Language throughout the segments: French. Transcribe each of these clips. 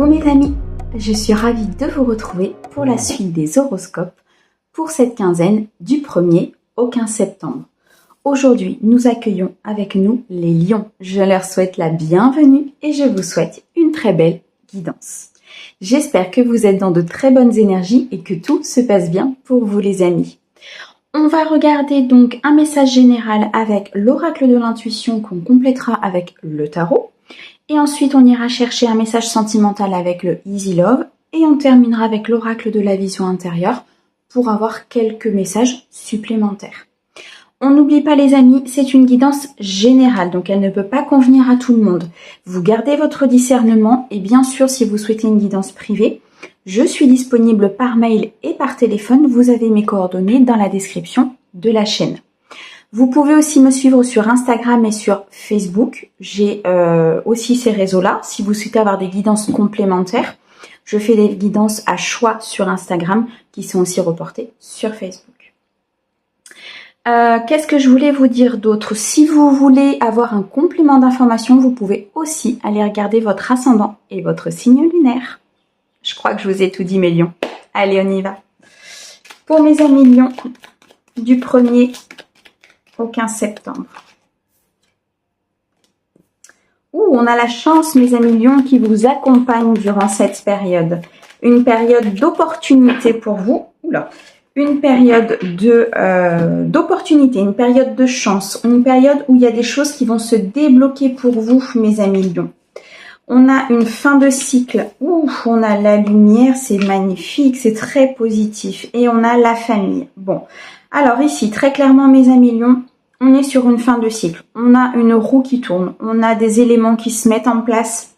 Coucou mes amis, je suis ravie de vous retrouver pour la suite des horoscopes pour cette quinzaine du 1er au 15 septembre. Aujourd'hui, nous accueillons avec nous les lions. Je leur souhaite la bienvenue et je vous souhaite une très belle guidance. J'espère que vous êtes dans de très bonnes énergies et que tout se passe bien pour vous les amis. On va regarder donc un message général avec l'oracle de l'intuition qu'on complétera avec le tarot. Et ensuite, on ira chercher un message sentimental avec le Easy Love. Et on terminera avec l'oracle de la vision intérieure pour avoir quelques messages supplémentaires. On n'oublie pas les amis, c'est une guidance générale, donc elle ne peut pas convenir à tout le monde. Vous gardez votre discernement et bien sûr, si vous souhaitez une guidance privée, je suis disponible par mail et par téléphone. Vous avez mes coordonnées dans la description de la chaîne. Vous pouvez aussi me suivre sur Instagram et sur Facebook. J'ai aussi ces réseaux-là. Si vous souhaitez avoir des guidances complémentaires, je fais des guidances à choix sur Instagram qui sont aussi reportées sur Facebook. Qu'est-ce que je voulais vous dire d'autre? Si vous voulez avoir un complément d'information, vous pouvez aussi aller regarder votre ascendant et votre signe lunaire. Je crois que je vous ai tout dit mes lions. Allez, on y va. Pour mes amis lions, du 1er au 15 septembre. On a la chance, mes amis lions, qui vous accompagne durant cette période. Une période d'opportunité pour vous. Une période d'opportunité, une période de chance, une période où il y a des choses qui vont se débloquer pour vous, mes amis lions. On a une fin de cycle, on a la lumière, c'est magnifique, c'est très positif. Et on a la famille. Bon, alors ici, très clairement, mes amis lions, on est sur une fin de cycle. On a une roue qui tourne, on a des éléments qui se mettent en place,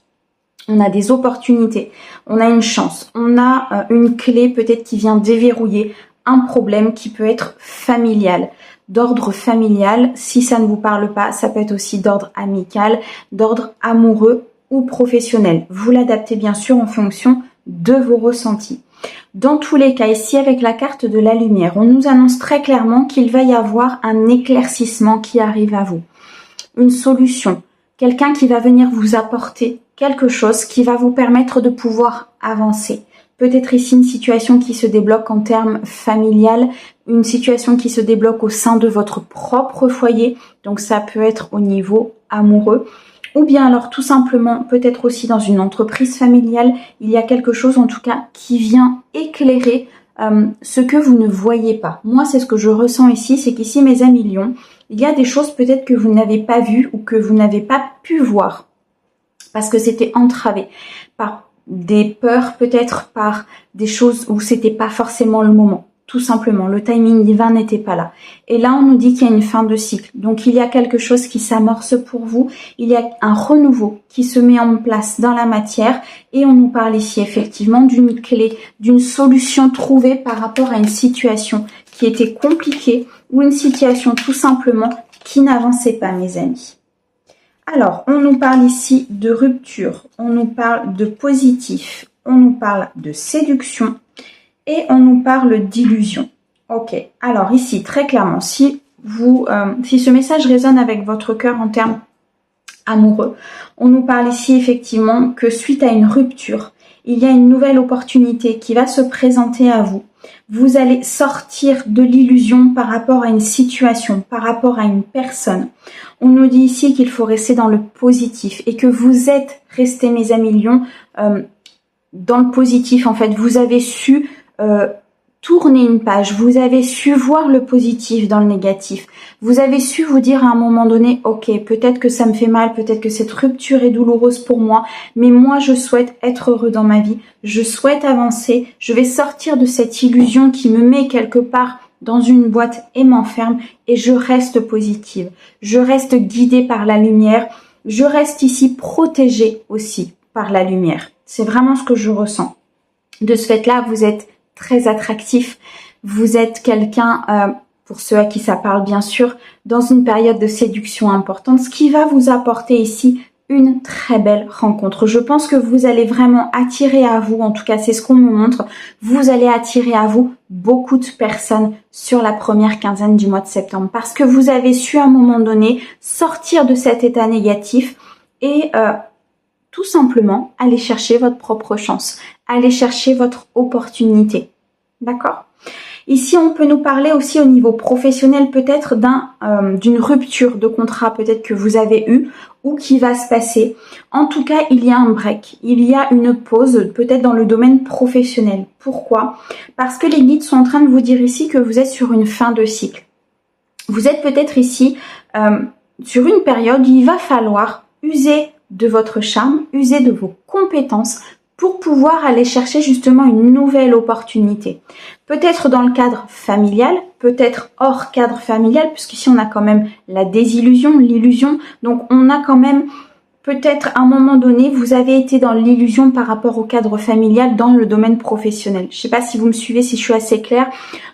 on a des opportunités, on a une chance, on a une clé peut-être qui vient déverrouiller un problème qui peut être familial, d'ordre familial. Si ça ne vous parle pas, ça peut être aussi d'ordre amical, d'ordre amoureux ou professionnel. Vous l'adaptez bien sûr en fonction de vos ressentis. Dans tous les cas, ici avec la carte de la lumière, on nous annonce très clairement qu'il va y avoir un éclaircissement qui arrive à vous. Une solution, quelqu'un qui va venir vous apporter quelque chose qui va vous permettre de pouvoir avancer. Peut-être ici une situation qui se débloque en termes familial, une situation qui se débloque au sein de votre propre foyer, donc ça peut être au niveau amoureux, ou bien alors tout simplement peut-être aussi dans une entreprise familiale, il y a quelque chose en tout cas qui vient éclairer ce que vous ne voyez pas. Moi c'est ce que je ressens ici, c'est qu'ici mes amis lions, il y a des choses peut-être que vous n'avez pas vues ou que vous n'avez pas pu voir parce que c'était entravé par des peurs, peut-être par des choses où c'était pas forcément le moment. Tout simplement, le timing divin n'était pas là. Et là, on nous dit qu'il y a une fin de cycle. Donc, il y a quelque chose qui s'amorce pour vous. Il y a un renouveau qui se met en place dans la matière. Et on nous parle ici, effectivement, d'une clé, d'une solution trouvée par rapport à une situation qui était compliquée ou une situation tout simplement qui n'avançait pas, mes amis. Alors, on nous parle ici de rupture, on nous parle de positif, on nous parle de séduction et on nous parle d'illusion. Ok, alors ici, très clairement, si ce message résonne avec votre cœur en termes amoureux, on nous parle ici effectivement que suite à une rupture, il y a une nouvelle opportunité qui va se présenter à vous. Vous allez sortir de l'illusion par rapport à une situation, par rapport à une personne. On nous dit ici qu'il faut rester dans le positif et que vous êtes restés, mes amis lions, dans le positif. En fait, vous avez su tourner une page, vous avez su voir le positif dans le négatif. Vous avez su vous dire à un moment donné, ok, peut-être que ça me fait mal, peut-être que cette rupture est douloureuse pour moi, mais moi je souhaite être heureux dans ma vie, je souhaite avancer, je vais sortir de cette illusion qui me met quelque part dans une boîte et m'enferme et je reste positive. Je reste guidée par la lumière, je reste ici protégée aussi par la lumière. C'est vraiment ce que je ressens. De ce fait-là, vous êtes très attractif, vous êtes quelqu'un, pour ceux à qui ça parle bien sûr, dans une période de séduction importante, ce qui va vous apporter ici une très belle rencontre. Je pense que vous allez vraiment attirer à vous, en tout cas c'est ce qu'on me montre, vous allez attirer à vous beaucoup de personnes sur la première quinzaine du mois de septembre parce que vous avez su à un moment donné sortir de cet état négatif et tout simplement aller chercher votre propre chance, aller chercher votre opportunité. D'accord ? Ici, on peut nous parler aussi au niveau professionnel peut-être d'une rupture de contrat peut-être que vous avez eu ou qui va se passer. En tout cas, il y a un break, il y a une pause peut-être dans le domaine professionnel. Pourquoi ? Parce que les guides sont en train de vous dire ici que vous êtes sur une fin de cycle. Vous êtes peut-être ici sur une période où il va falloir user de votre charme, user de vos compétences pour pouvoir aller chercher justement une nouvelle opportunité. Peut-être dans le cadre familial, peut-être hors cadre familial, puisqu'ici on a quand même la désillusion, l'illusion. Donc on a quand même peut-être à un moment donné, vous avez été dans l'illusion par rapport au cadre familial dans le domaine professionnel. Je ne sais pas si vous me suivez, si je suis assez claire.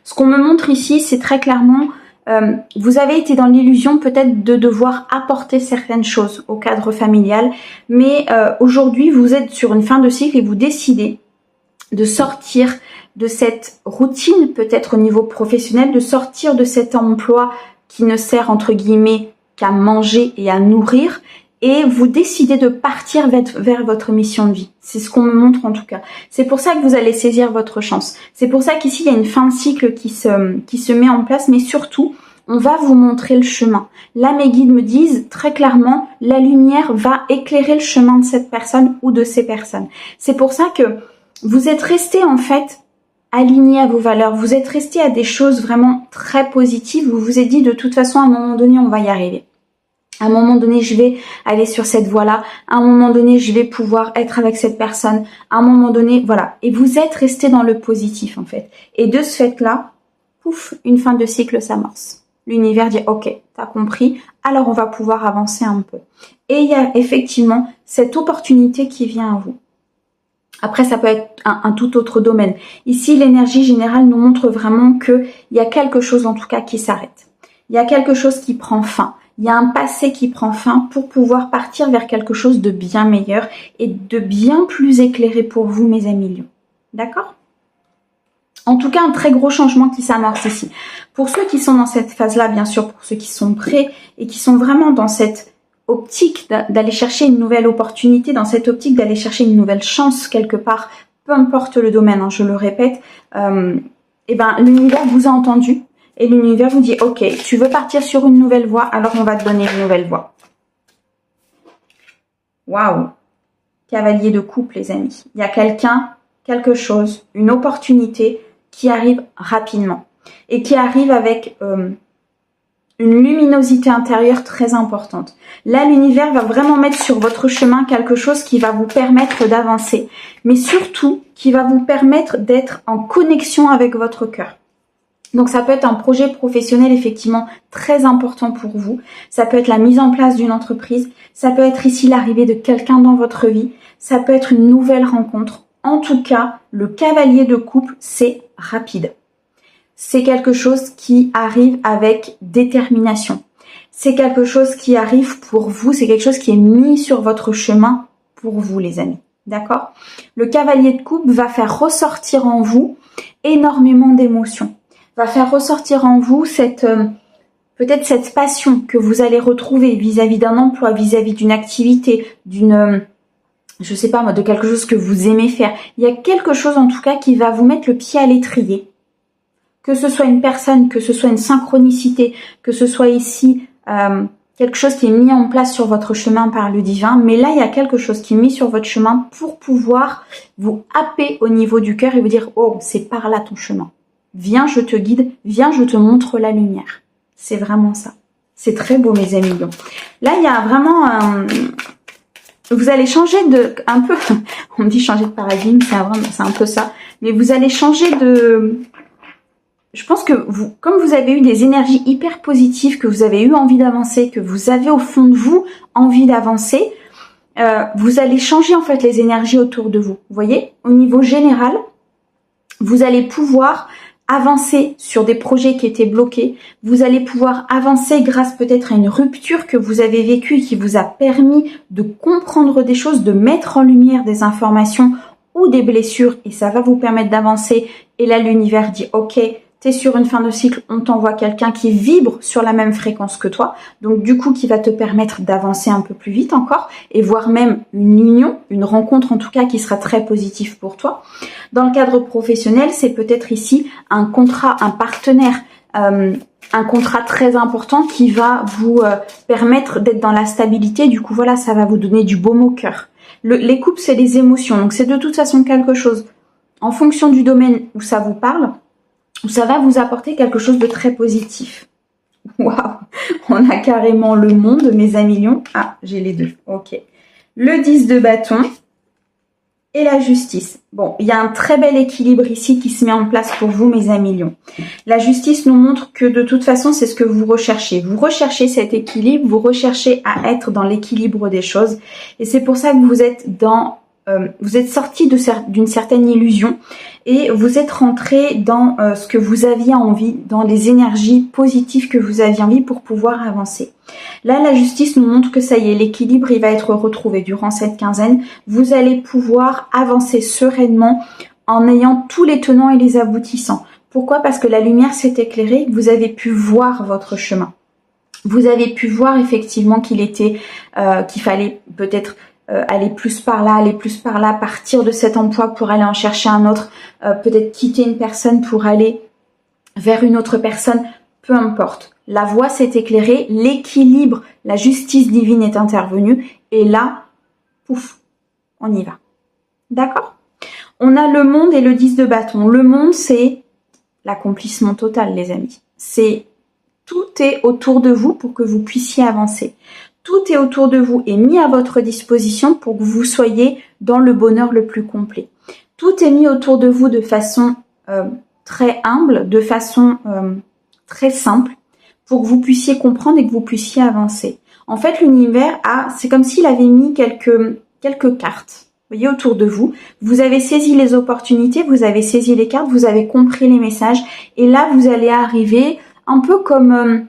Ce qu'on me montre ici, c'est très clairement... vous avez été dans l'illusion peut-être de devoir apporter certaines choses au cadre familial, mais aujourd'hui vous êtes sur une fin de cycle et vous décidez de sortir de cette routine peut-être au niveau professionnel, de sortir de cet emploi qui ne sert entre guillemets qu'à manger et à nourrir, et vous décidez de partir vers votre mission de vie. C'est ce qu'on me montre en tout cas. C'est pour ça que vous allez saisir votre chance. C'est pour ça qu'ici, il y a une fin de cycle qui se met en place, mais surtout, on va vous montrer le chemin. Là, mes guides me disent très clairement, la lumière va éclairer le chemin de cette personne ou de ces personnes. C'est pour ça que vous êtes resté en fait aligné à vos valeurs. Vous êtes resté à des choses vraiment très positives. Vous vous êtes dit de toute façon, à un moment donné, on va y arriver. À un moment donné, je vais aller sur cette voie-là. À un moment donné, je vais pouvoir être avec cette personne. À un moment donné, voilà. Et vous êtes resté dans le positif, en fait. Et de ce fait-là, pouf, une fin de cycle s'amorce. L'univers dit, ok, t'as compris, alors on va pouvoir avancer un peu. Et il y a effectivement cette opportunité qui vient à vous. Après, ça peut être un tout autre domaine. Ici, l'énergie générale nous montre vraiment qu'il y a quelque chose, en tout cas, qui s'arrête. Il y a quelque chose qui prend fin. Il y a un passé qui prend fin pour pouvoir partir vers quelque chose de bien meilleur et de bien plus éclairé pour vous, mes amis lions. D'accord ? En tout cas, un très gros changement qui s'amorce ici. Pour ceux qui sont dans cette phase-là, bien sûr, pour ceux qui sont prêts et qui sont vraiment dans cette optique d'aller chercher une nouvelle opportunité, dans cette optique d'aller chercher une nouvelle chance quelque part, peu importe le domaine, hein, je le répète, et ben l'univers vous a entendu. Et l'univers vous dit, ok, tu veux partir sur une nouvelle voie, alors on va te donner une nouvelle voie. Waouh! Cavalier de coupe, les amis. Il y a quelqu'un, quelque chose, une opportunité qui arrive rapidement. Et qui arrive avec une luminosité intérieure très importante. Là, l'univers va vraiment mettre sur votre chemin quelque chose qui va vous permettre d'avancer. Mais surtout, qui va vous permettre d'être en connexion avec votre cœur. Donc ça peut être un projet professionnel effectivement très important pour vous. Ça peut être la mise en place d'une entreprise. Ça peut être ici l'arrivée de quelqu'un dans votre vie. Ça peut être une nouvelle rencontre. En tout cas, le cavalier de coupe, c'est rapide. C'est quelque chose qui arrive avec détermination. C'est quelque chose qui arrive pour vous. C'est quelque chose qui est mis sur votre chemin pour vous, les amis. D'accord ? Le cavalier de coupe va faire ressortir en vous énormément d'émotions. Va faire ressortir en vous peut-être cette passion que vous allez retrouver vis-à-vis d'un emploi, vis-à-vis d'une activité, je sais pas moi, de quelque chose que vous aimez faire. Il y a quelque chose en tout cas qui va vous mettre le pied à l'étrier. Que ce soit une personne, que ce soit une synchronicité, que ce soit ici quelque chose qui est mis en place sur votre chemin par le divin. Mais là, il y a quelque chose qui est mis sur votre chemin pour pouvoir vous happer au niveau du cœur et vous dire, oh, c'est par là ton chemin. Viens, je te guide, viens, je te montre la lumière. C'est vraiment ça. C'est très beau, mes amis. Là, il y a vraiment vous allez changer un peu, on dit changer de paradigme, c'est un peu ça. Mais vous allez changer je pense que comme vous avez eu des énergies hyper positives, que vous avez eu envie d'avancer, que vous avez au fond de vous envie d'avancer, vous allez changer en fait les énergies autour de vous. Vous voyez, au niveau général, vous allez pouvoir avancer sur des projets qui étaient bloqués. Vous allez pouvoir avancer grâce peut-être à une rupture que vous avez vécue et qui vous a permis de comprendre des choses, de mettre en lumière des informations ou des blessures et ça va vous permettre d'avancer. Et là, l'univers dit, ok, tu es sur une fin de cycle, on t'envoie quelqu'un qui vibre sur la même fréquence que toi, donc du coup qui va te permettre d'avancer un peu plus vite encore, et voire même une union, une rencontre en tout cas qui sera très positive pour toi. Dans le cadre professionnel, c'est peut-être ici un contrat, un partenaire, un contrat très important qui va vous permettre d'être dans la stabilité, du coup voilà, ça va vous donner du baume au cœur. Les couples, c'est les émotions, donc c'est de toute façon quelque chose, en fonction du domaine où ça vous parle, ça va vous apporter quelque chose de très positif. Waouh, on a carrément le monde, mes amis lions. Ah, j'ai les deux, ok. Le 10 de bâton et la justice. Bon, il y a un très bel équilibre ici qui se met en place pour vous, mes amis lions. La justice nous montre que de toute façon, c'est ce que vous recherchez. Vous recherchez cet équilibre, vous recherchez à être dans l'équilibre des choses. Et c'est pour ça que vous êtes vous êtes sorti d'une certaine illusion et vous êtes rentré dans ce que vous aviez envie, dans les énergies positives que vous aviez envie pour pouvoir avancer. Là, la justice nous montre que ça y est, l'équilibre, il va être retrouvé durant cette quinzaine. Vous allez pouvoir avancer sereinement en ayant tous les tenants et les aboutissants. Pourquoi? Parce que la lumière s'est éclairée, vous avez pu voir votre chemin. Vous avez pu voir effectivement qu'il fallait peut-être aller plus par là, partir de cet emploi pour aller en chercher un autre, peut-être quitter une personne pour aller vers une autre personne, peu importe. La voie s'est éclairée, l'équilibre, la justice divine est intervenue et là, pouf, on y va. D'accord? On a le monde et le 10 de bâton. Le monde, c'est l'accomplissement total, les amis. Tout est autour de vous pour que vous puissiez avancer. Tout est autour de vous et mis à votre disposition pour que vous soyez dans le bonheur le plus complet. Tout est mis autour de vous de façon très humble, de façon très simple, pour que vous puissiez comprendre et que vous puissiez avancer. En fait, l'univers c'est comme s'il avait mis quelques cartes, vous voyez, autour de vous. Vous avez saisi les opportunités, vous avez saisi les cartes, vous avez compris les messages, et là, vous allez arriver un peu comme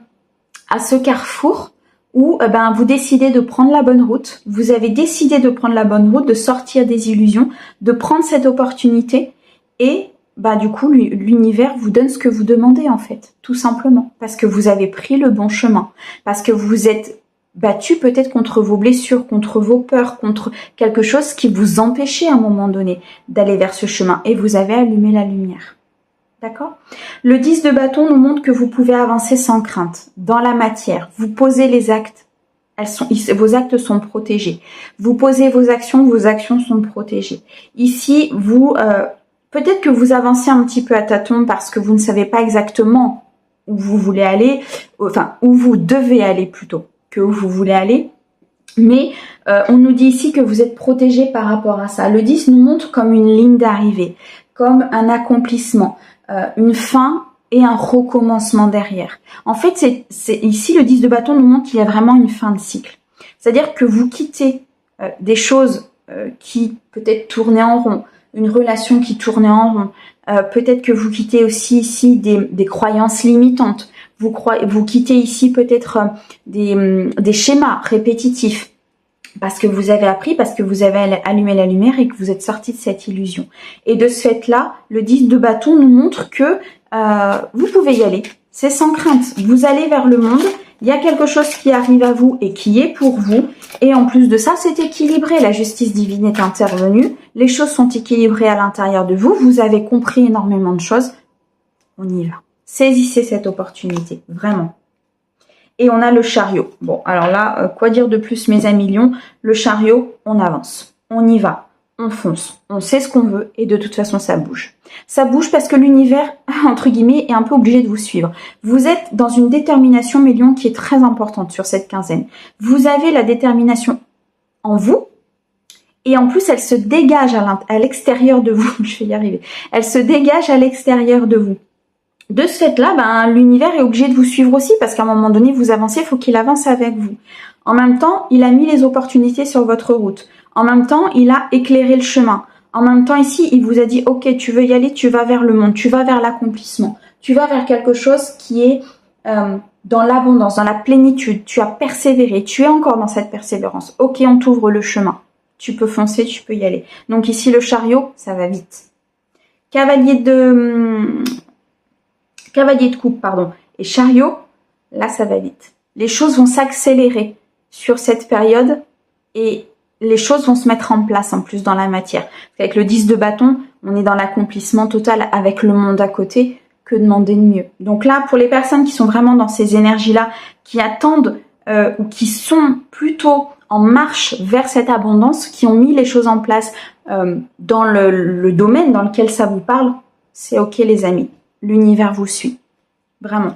à ce carrefour où vous décidez de prendre la bonne route, vous avez décidé de prendre la bonne route, de sortir des illusions, de prendre cette opportunité et du coup l'univers vous donne ce que vous demandez en fait, tout simplement, parce que vous avez pris le bon chemin, parce que vous êtes battu peut-être contre vos blessures, contre vos peurs, contre quelque chose qui vous empêchait à un moment donné d'aller vers ce chemin et vous avez allumé la lumière. D'accord? Le 10 de bâton nous montre que vous pouvez avancer sans crainte, dans la matière. Vous posez les actes, vos actes sont protégés. Vous posez vos actions sont protégées. Ici, peut-être que vous avancez un petit peu à tâtons parce que vous ne savez pas exactement où vous voulez aller, enfin, où vous devez aller plutôt que où vous voulez aller. Mais on nous dit ici que vous êtes protégé par rapport à ça. Le 10 nous montre comme une ligne d'arrivée, comme un accomplissement. Une fin et un recommencement derrière. En fait, ici, le 10 de bâton nous montre qu'il y a vraiment une fin de cycle. C'est-à-dire que vous quittez des choses qui peut-être tournaient en rond, une relation qui tournait en rond, peut-être que vous quittez aussi ici des croyances limitantes, vous quittez ici peut-être des schémas répétitifs, parce que vous avez appris, parce que vous avez allumé la lumière et que vous êtes sorti de cette illusion. Et de ce fait-là, le 10 de bâton nous montre que vous pouvez y aller. C'est sans crainte. Vous allez vers le monde. Il y a quelque chose qui arrive à vous et qui est pour vous. Et en plus de ça, c'est équilibré. La justice divine est intervenue. Les choses sont équilibrées à l'intérieur de vous. Vous avez compris énormément de choses. On y va. Saisissez cette opportunité. Vraiment. Et on a le chariot. Bon, alors là, quoi dire de plus, mes amis lions? Le chariot, on avance, on y va, on fonce, on sait ce qu'on veut et de toute façon, ça bouge. Ça bouge parce que l'univers, entre guillemets, est un peu obligé de vous suivre. Vous êtes dans une détermination, mes lions, qui est très importante sur cette quinzaine. Vous avez la détermination en vous et en plus, elle se dégage à l'extérieur de vous. Je vais y arriver. Elle se dégage à l'extérieur de vous. De ce fait-là, l'univers est obligé de vous suivre aussi parce qu'à un moment donné, vous avancez, il faut qu'il avance avec vous. En même temps, il a mis les opportunités sur votre route. En même temps, il a éclairé le chemin. En même temps, ici, il vous a dit, ok, tu veux y aller, tu vas vers le monde, tu vas vers l'accomplissement. Tu vas vers quelque chose qui est dans l'abondance, dans la plénitude. Tu as persévéré, tu es encore dans cette persévérance. Ok, on t'ouvre le chemin. Tu peux foncer, tu peux y aller. Donc ici, le chariot, ça va vite. Cavalier Cavalier de coupe, pardon, et chariot, là ça va vite. Les choses vont s'accélérer sur cette période et les choses vont se mettre en place en plus dans la matière. Avec le 10 de bâton, on est dans l'accomplissement total avec le monde à côté. Que demander de mieux? Donc là, pour les personnes qui sont vraiment dans ces énergies-là, qui attendent ou qui sont plutôt en marche vers cette abondance, qui ont mis les choses en place dans le domaine dans lequel ça vous parle, c'est ok les amis. L'univers vous suit. Vraiment.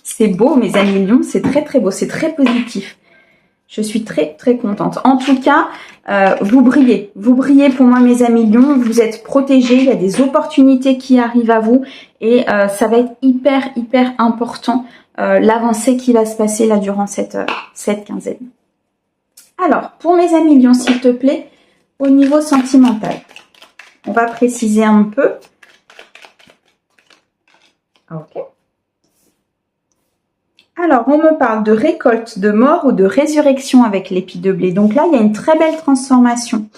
C'est beau mes amis lions, c'est très très beau, c'est très positif. Je suis très très contente. En tout cas, vous brillez. Vous brillez pour moi mes amis lions, vous êtes protégés, il y a des opportunités qui arrivent à vous et ça va être hyper hyper important l'avancée qui va se passer là durant cette quinzaine. Alors, pour mes amis lions, s'il te plaît, au niveau sentimental, on va préciser un peu. Ok. Alors, on me parle de récolte, de mort ou de résurrection avec l'épi de blé. Donc là, il y a une très belle transformation.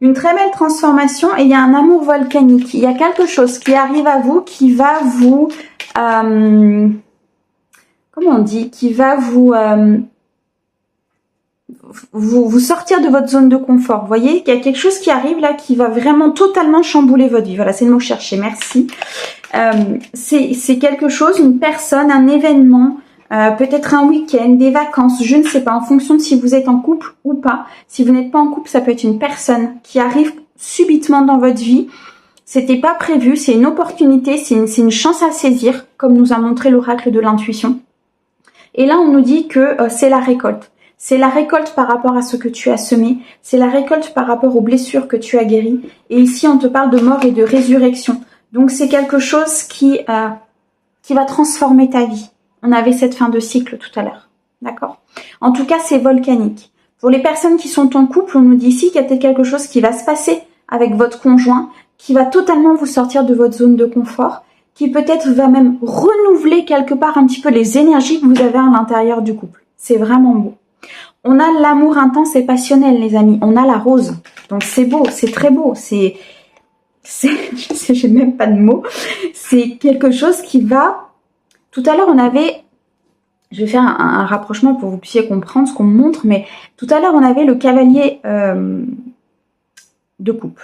Une très belle transformation et il y a un amour volcanique. Il y a quelque chose qui arrive à vous qui va vous... comment on dit? Qui va vous sortir de votre zone de confort. Vous voyez qu'il y a quelque chose qui arrive là qui va vraiment totalement chambouler votre vie. Voilà, c'est le mot cherché. Merci. C'est quelque chose, une personne, un événement... peut-être un week-end, des vacances, je ne sais pas, en fonction de si vous êtes en couple ou pas. Si vous n'êtes pas en couple, ça peut être une personne qui arrive subitement dans votre vie. C'était pas prévu, c'est une opportunité, c'est une chance à saisir, comme nous a montré l'oracle de l'intuition. Et là, on nous dit que c'est la récolte. C'est la récolte par rapport à ce que tu as semé, c'est la récolte par rapport aux blessures que tu as guéries. Et ici, on te parle de mort et de résurrection. Donc, c'est quelque chose qui va transformer ta vie. On avait cette fin de cycle tout à l'heure, d'accord? En tout cas, c'est volcanique. Pour les personnes qui sont en couple, on nous dit ici qu'il y a peut-être quelque chose qui va se passer avec votre conjoint, qui va totalement vous sortir de votre zone de confort, qui peut-être va même renouveler quelque part un petit peu les énergies que vous avez à l'intérieur du couple. C'est vraiment beau. On a l'amour intense et passionnel, les amis. On a la rose. Donc c'est beau, c'est très beau. J'ai même pas de mots. C'est quelque chose qui va... Tout à l'heure, on avait, je vais faire un rapprochement pour que vous puissiez comprendre ce qu'on me montre, mais tout à l'heure, on avait le cavalier de coupe.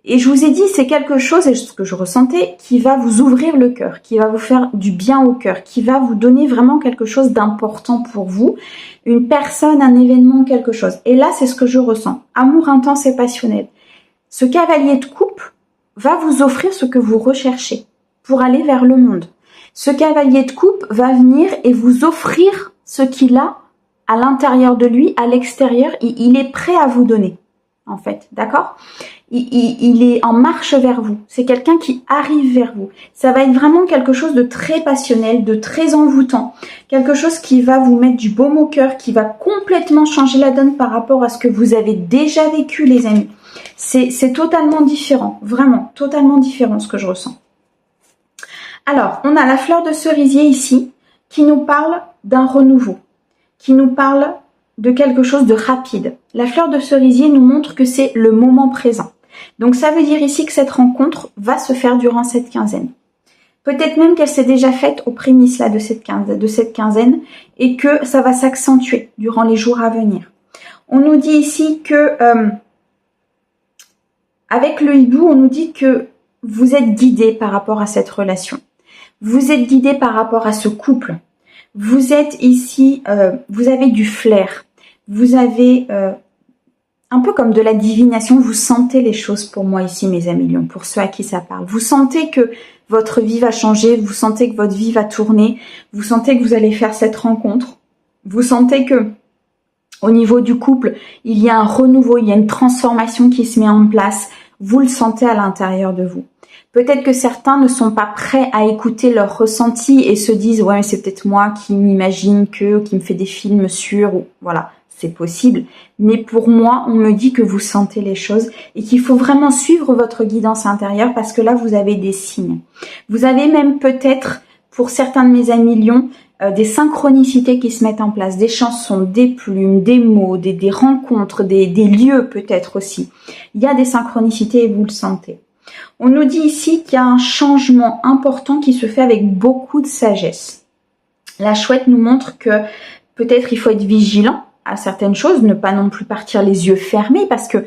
Et je vous ai dit, c'est quelque chose, et ce que je ressentais, qui va vous ouvrir le cœur, qui va vous faire du bien au cœur, qui va vous donner vraiment quelque chose d'important pour vous, une personne, un événement, quelque chose. Et là, c'est ce que je ressens, amour intense et passionnel. Ce cavalier de coupe va vous offrir ce que vous recherchez pour aller vers le monde. Ce cavalier de coupe va venir et vous offrir ce qu'il a à l'intérieur de lui, à l'extérieur. Il est prêt à vous donner, en fait, d'accord? Il est en marche vers vous. C'est quelqu'un qui arrive vers vous. Ça va être vraiment quelque chose de très passionnel, de très envoûtant. Quelque chose qui va vous mettre du baume au cœur, qui va complètement changer la donne par rapport à ce que vous avez déjà vécu, les amis. C'est totalement différent, vraiment, totalement différent ce que je ressens. Alors, on a la fleur de cerisier ici, qui nous parle d'un renouveau, qui nous parle de quelque chose de rapide. La fleur de cerisier nous montre que c'est le moment présent. Donc, ça veut dire ici que cette rencontre va se faire durant cette quinzaine. Peut-être même qu'elle s'est déjà faite aux prémices là, de cette quinzaine et que ça va s'accentuer durant les jours à venir. On nous dit ici que, avec le hibou, on nous dit que vous êtes guidé par rapport à cette relation. Vous êtes guidé par rapport à ce couple. Vous êtes ici, vous avez du flair. Vous avez un peu comme de la divination. Vous sentez les choses pour moi ici, mes amis lions, pour ceux à qui ça parle. Vous sentez que votre vie va changer. Vous sentez que votre vie va tourner. Vous sentez que vous allez faire cette rencontre. Vous sentez que au niveau du couple, il y a un renouveau, il y a une transformation qui se met en place. Vous le sentez à l'intérieur de vous. Peut-être que certains ne sont pas prêts à écouter leur ressenti et se disent « ouais, mais c'est peut-être moi qui m'imagine que, qui me fait des films sur... » ou voilà, c'est possible. Mais pour moi, on me dit que vous sentez les choses et qu'il faut vraiment suivre votre guidance intérieure parce que là, vous avez des signes. Vous avez même peut-être, pour certains de mes amis lions, des synchronicités qui se mettent en place, des chansons, des plumes, des mots, des rencontres, des lieux peut-être aussi. Il y a des synchronicités et vous le sentez. On nous dit ici qu'il y a un changement important qui se fait avec beaucoup de sagesse. La chouette nous montre que peut-être il faut être vigilant à certaines choses, ne pas non plus partir les yeux fermés parce que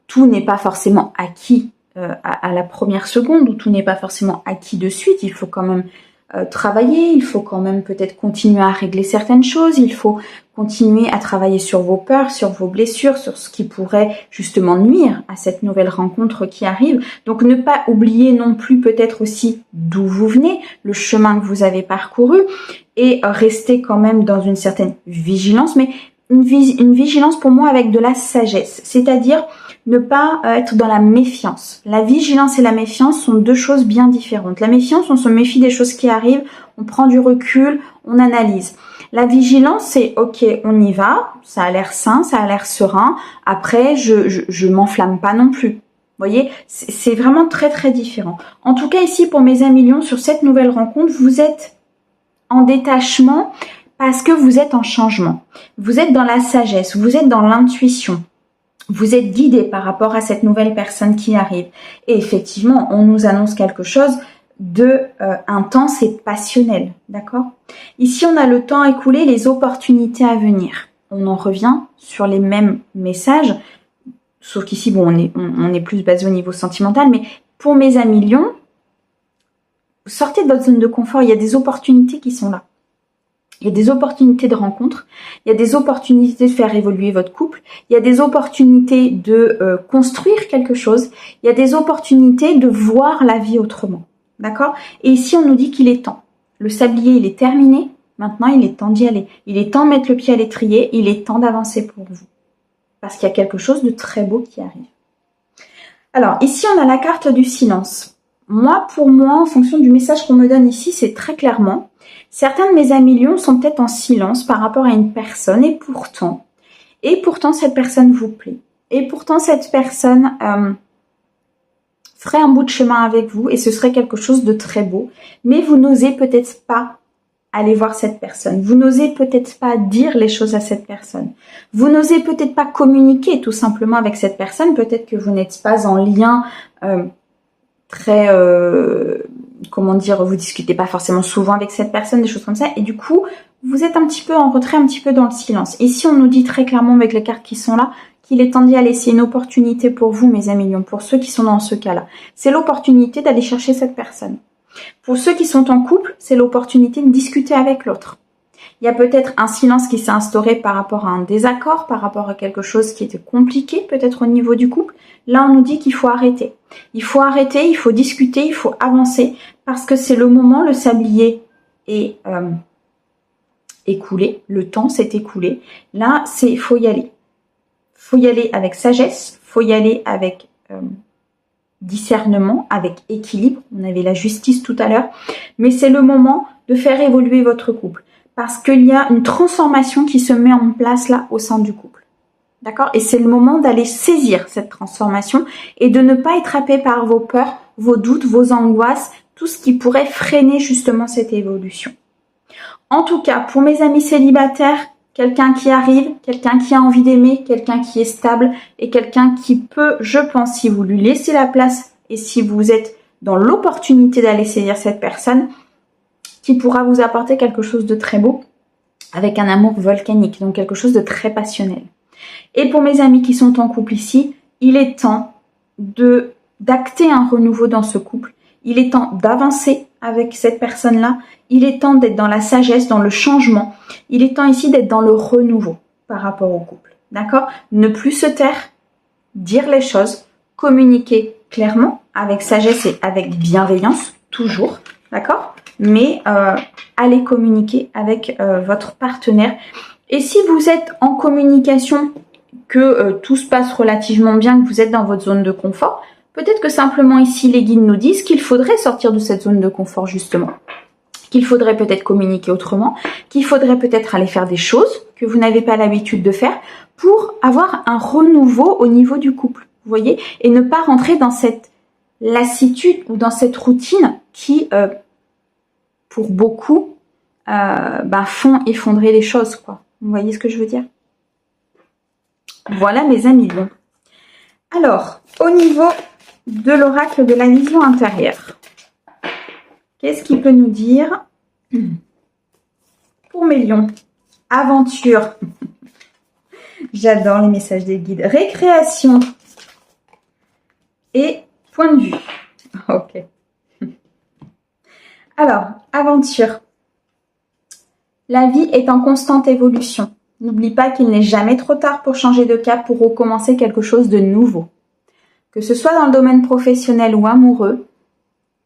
tout n'est pas forcément acquis à la première seconde ou tout n'est pas forcément acquis de suite. Il faut quand même travailler, il faut quand même peut-être continuer à régler certaines choses, il faut continuer à travailler sur vos peurs, sur vos blessures, sur ce qui pourrait justement nuire à cette nouvelle rencontre qui arrive. Donc ne pas oublier non plus peut-être aussi d'où vous venez, le chemin que vous avez parcouru et rester quand même dans une certaine vigilance, mais une vigilance pour moi avec de la sagesse, c'est-à-dire ne pas être dans la méfiance. La vigilance et la méfiance sont deux choses bien différentes. La méfiance, on se méfie des choses qui arrivent, on prend du recul, on analyse. La vigilance, c'est ok, on y va, ça a l'air sain, ça a l'air serein. Après, je m'enflamme pas non plus. Vous voyez, c'est vraiment très très différent. En tout cas, ici, pour mes amis lions, sur cette nouvelle rencontre, vous êtes en détachement parce que vous êtes en changement. Vous êtes dans la sagesse, vous êtes dans l'intuition. Vous êtes guidé par rapport à cette nouvelle personne qui arrive. Et effectivement, on nous annonce quelque chose de intense et passionnel. D'accord? Ici, on a le temps écoulé, les opportunités à venir. On en revient sur les mêmes messages. Sauf qu'ici, bon, on est plus basé au niveau sentimental. Mais pour mes amis lions, sortez de votre zone de confort. Il y a des opportunités qui sont là. Il y a des opportunités de rencontre, il y a des opportunités de faire évoluer votre couple, il y a des opportunités de construire quelque chose, il y a des opportunités de voir la vie autrement. D'accord? Et ici, on nous dit qu'il est temps. Le sablier, il est terminé. Maintenant, il est temps d'y aller. Il est temps de mettre le pied à l'étrier. Il est temps d'avancer pour vous. Parce qu'il y a quelque chose de très beau qui arrive. Alors, ici, on a la carte du silence. Pour moi, en fonction du message qu'on me donne ici, c'est très clairement, certains de mes amis lions sont peut-être en silence par rapport à une personne et pourtant cette personne vous plaît. Et pourtant, cette personne ferait un bout de chemin avec vous et ce serait quelque chose de très beau. Mais vous n'osez peut-être pas aller voir cette personne. Vous n'osez peut-être pas dire les choses à cette personne. Vous n'osez peut-être pas communiquer tout simplement avec cette personne. Peut-être que vous n'êtes pas en lien très... comment dire, vous discutez pas forcément souvent avec cette personne, des choses comme ça. Et du coup, vous êtes un petit peu en retrait, un petit peu dans le silence. Ici, on nous dit très clairement avec les cartes qui sont là, qu'il est temps d'y aller. C'est une opportunité pour vous, mes amis lions, pour ceux qui sont dans ce cas-là. C'est l'opportunité d'aller chercher cette personne. Pour ceux qui sont en couple, c'est l'opportunité de discuter avec l'autre. Il y a peut-être un silence qui s'est instauré par rapport à un désaccord, par rapport à quelque chose qui était compliqué, peut-être au niveau du couple. Là, on nous dit qu'il faut arrêter. Il faut arrêter, il faut discuter, il faut avancer, parce que c'est le moment, le sablier est écoulé, le temps s'est écoulé. Là, il faut y aller. Il faut y aller avec sagesse, il faut y aller avec discernement, avec équilibre. On avait la justice tout à l'heure. Mais c'est le moment de faire évoluer votre couple. Parce qu'il y a une transformation qui se met en place là au sein du couple. D'accord? Et c'est le moment d'aller saisir cette transformation et de ne pas être happé par vos peurs, vos doutes, vos angoisses, tout ce qui pourrait freiner justement cette évolution. En tout cas, pour mes amis célibataires, quelqu'un qui arrive, quelqu'un qui a envie d'aimer, quelqu'un qui est stable et quelqu'un qui peut, je pense, si vous lui laissez la place et si vous êtes dans l'opportunité d'aller saisir cette personne, qui pourra vous apporter quelque chose de très beau avec un amour volcanique, donc quelque chose de très passionnel. Et pour mes amis qui sont en couple ici, il est temps d'acter un renouveau dans ce couple. Il est temps d'avancer avec cette personne-là. Il est temps d'être dans la sagesse, dans le changement. Il est temps ici d'être dans le renouveau par rapport au couple. D'accord? Ne plus se taire, dire les choses, communiquer clairement, avec sagesse et avec bienveillance, toujours. D'accord? Mais allez communiquer avec votre partenaire. Et si vous êtes en communication, que tout se passe relativement bien, que vous êtes dans votre zone de confort, peut-être que simplement ici les guides nous disent qu'il faudrait sortir de cette zone de confort justement. Qu'il faudrait peut-être communiquer autrement, qu'il faudrait peut-être aller faire des choses que vous n'avez pas l'habitude de faire pour avoir un renouveau au niveau du couple, vous voyez, et ne pas rentrer dans cette lassitude ou dans cette routine qui... pour beaucoup, font effondrer les choses, quoi. Vous voyez ce que je veux dire? Voilà, mes amis lions. Alors, au niveau de l'oracle de la vision intérieure. Qu'est-ce qu'il peut nous dire pour mes lions? Aventure. J'adore les messages des guides. Récréation. Et point de vue. Ok. Alors, aventure. La vie est en constante évolution. N'oublie pas qu'il n'est jamais trop tard pour changer de cap, pour recommencer quelque chose de nouveau. Que ce soit dans le domaine professionnel ou amoureux,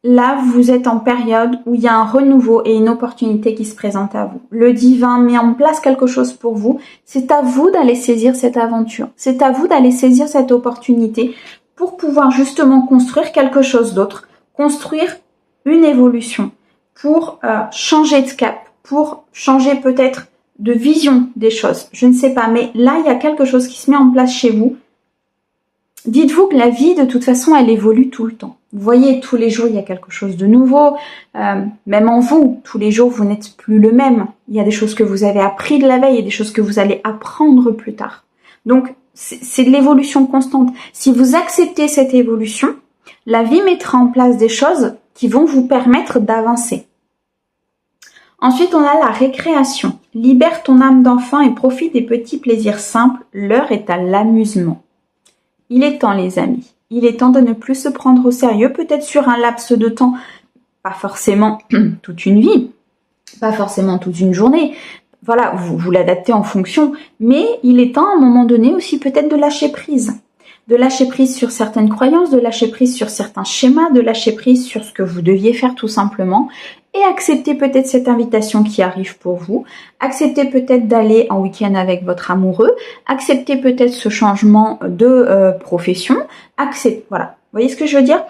là, vous êtes en période où il y a un renouveau et une opportunité qui se présente à vous. Le divin met en place quelque chose pour vous. C'est à vous d'aller saisir cette aventure. C'est à vous d'aller saisir cette opportunité pour pouvoir justement construire quelque chose d'autre, construire une évolution, pour changer de cap, pour changer peut-être de vision des choses. Je ne sais pas, mais là, il y a quelque chose qui se met en place chez vous. Dites-vous que la vie, de toute façon, elle évolue tout le temps. Vous voyez, tous les jours, il y a quelque chose de nouveau. Même en vous, tous les jours, vous n'êtes plus le même. Il y a des choses que vous avez appris de la veille et des choses que vous allez apprendre plus tard. Donc, c'est de l'évolution constante. Si vous acceptez cette évolution, la vie mettra en place des choses qui vont vous permettre d'avancer. Ensuite, on a la récréation. Libère ton âme d'enfant et profite des petits plaisirs simples. L'heure est à l'amusement. Il est temps, les amis. Il est temps de ne plus se prendre au sérieux, peut-être sur un laps de temps, pas forcément toute une vie, pas forcément toute une journée. Voilà, vous l'adaptez en fonction, mais il est temps à un moment donné aussi peut-être de lâcher prise. De lâcher prise sur certaines croyances, de lâcher prise sur certains schémas, de lâcher prise sur ce que vous deviez faire tout simplement et accepter peut-être cette invitation qui arrive pour vous, accepter peut-être d'aller en week-end avec votre amoureux, accepter peut-être ce changement de profession, voilà. Vous voyez ce que je veux dire?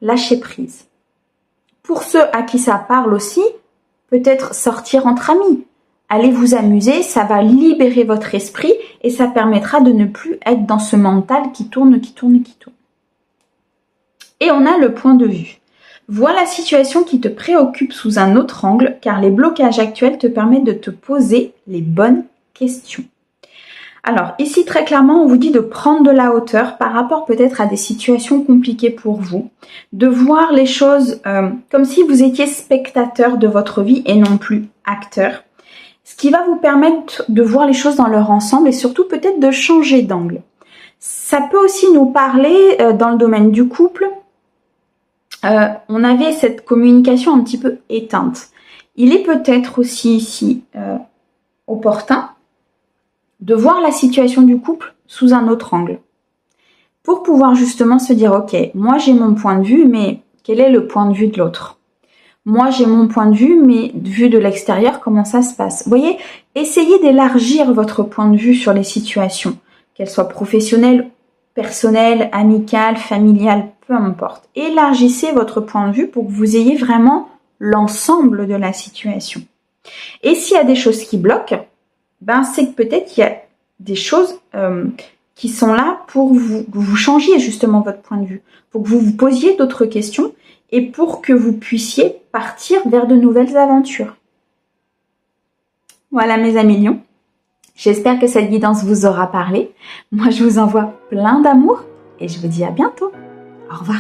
Lâcher prise. Pour ceux à qui ça parle aussi, peut-être sortir entre amis. Allez vous amuser, ça va libérer votre esprit et ça permettra de ne plus être dans ce mental qui tourne. Et on a le point de vue. Vois la situation qui te préoccupe sous un autre angle, car les blocages actuels te permettent de te poser les bonnes questions. Alors ici très clairement on vous dit de prendre de la hauteur par rapport peut-être à des situations compliquées pour vous, de voir les choses comme si vous étiez spectateur de votre vie et non plus acteur. Ce qui va vous permettre de voir les choses dans leur ensemble et surtout peut-être de changer d'angle. Ça peut aussi nous parler dans le domaine du couple. On avait cette communication un petit peu éteinte. Il est peut-être aussi ici opportun de voir la situation du couple sous un autre angle. Pour pouvoir justement se dire, ok, moi j'ai mon point de vue, mais quel est le point de vue de l'autre ? Moi, j'ai mon point de vue, mais vu de l'extérieur, comment ça se passe? Vous voyez, essayez d'élargir votre point de vue sur les situations, qu'elles soient professionnelles, personnelles, amicales, familiales, peu importe. Élargissez votre point de vue pour que vous ayez vraiment l'ensemble de la situation. Et s'il y a des choses qui bloquent, ben c'est que peut-être il y a des choses qui sont là pour que vous changiez justement votre point de vue, pour que vous vous posiez d'autres questions et pour que vous puissiez partir vers de nouvelles aventures. Voilà mes amis lions, j'espère que cette guidance vous aura parlé. Moi je vous envoie plein d'amour et je vous dis à bientôt. Au revoir.